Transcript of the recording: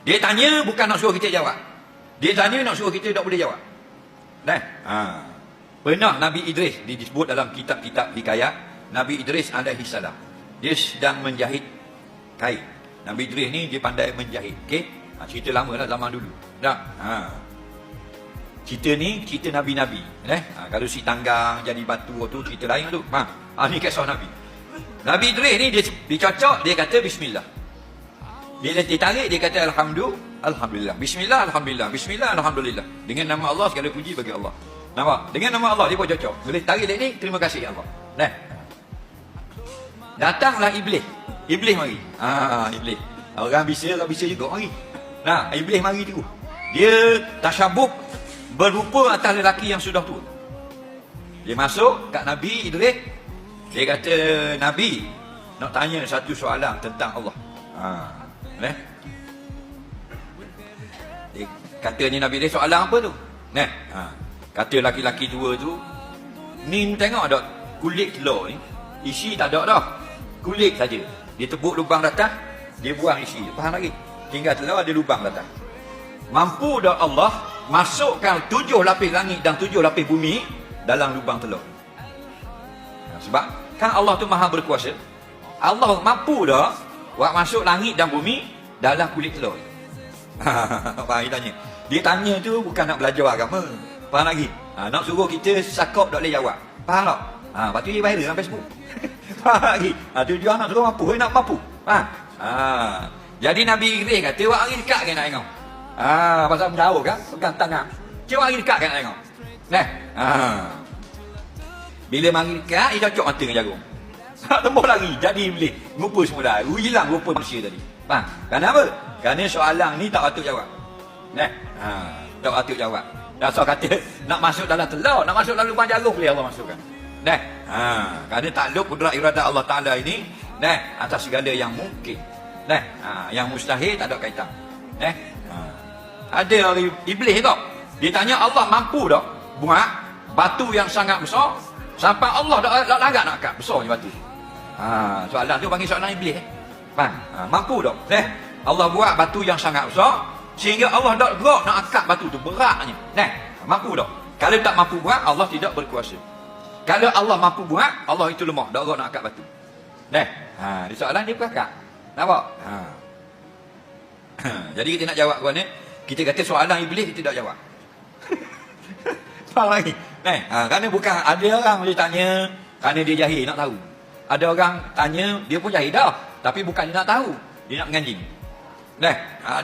Dia tanya bukan nak suruh kita jawab. Dia tanya nak suruh kita tak boleh jawab. Dah. Pernah Nabi Idris disebut dalam kitab-kitab hikayat, Nabi Idris alaihi salam. Dia sedang menjahit kain. Nabi Idris ni dia pandai menjahit. Okey? Cerita lama lah, zaman dulu. Dah. Cerita ni cerita nabi-nabi. Kalau si tanggang jadi batu tu cerita lain tu. Ni kisah Nabi. Nabi Idris ni dia cocok, dia kata bismillah. Bila dia tarik dia kata alhamdulillah. Bismillah alhamdulillah. Bismillah alhamdulillah. Dengan nama Allah segala puji bagi Allah. Nampak? Dengan nama Allah dia pun cocok. Boleh tarik dia ni, terima kasih Allah. Datanglah iblis. Iblis mari. Iblis. Orang bisa juga mari. Iblis mari tu. Dia tasyabuk berupa atas lelaki yang sudah tua. Dia masuk kat Nabi Idris. Dia kata, Nabi nak tanya satu soalan tentang Allah. Dia katanya Nabi Idris, soalan apa tu? Kata laki-laki tua tu, ni tengok tak kulit telur ni, isi tak ada dah. Kulit saja. Dia tebuk lubang atas, dia buang isi. Faham lagi? Tinggal telur ada lubang atas. Mampu dah Allah masukkan 7 lapis langit dan 7 lapis bumi dalam lubang telur. Sebab kan Allah tu maha berkuasa. Allah mampu dah buat masuk langit dan bumi dalam kulit telur. Faham dia tanya? Dia tanya tu bukan nak belajar agama. Faham lagi? Nak suruh kita sakop tak boleh jawab. Faham tak? Lepas tu dia viral sampai Facebook. Faham lagi? Tujuan nak suruh mampu, nak mampu. Faham? Jadi Nabi Idris kata, wak hari dekat kan nak tengok. Pasal menjauh kan, pegang tangan. Cik hari dekat kan nak tengok. Bila mari dekat, dia cocok mata dengan jarum. Tembus lari, jadi iblis. Rupa semua dah. Hilang rupa manusia tadi. Faham? Kenapa? Kerana soalan ni tak patut jawab. Tak patut jawab. Dasar kata, nak masuk dalam telur, nak masuk dalam lubang jarum boleh Allah masukkan. Kerana takluk kudrat iradat Allah Ta'ala ini, atas segala yang mungkin. Yang mustahil tak ada kaitan. Ada orang iblis tau. Dia tanya Allah mampu tak buat batu yang sangat besar sampai Allah tak langgar nak angkat besarnya batu. Soalan tu panggil soalan iblis. Faham? Mampu tak? Allah buat batu yang sangat besar sehingga Allah tak gerak nak angkat batu tu, beratnya. Mampu tak? Kalau tak mampu buat, Allah tidak berkuasa. Kalau Allah mampu buat, Allah itu lemah, tak gerak nak angkat batu. Di soalan dia berangkat. Nampak? Jadi kita nak jawab kawan ni, kita kata soalan iblis kita tak jawab. Faham lagi? Kerana bukan ada orang boleh tanya kerana dia jahil nak tahu. Ada orang tanya dia pun jahil dah, tapi bukan dia nak tahu, dia nak menganjing. Dia nak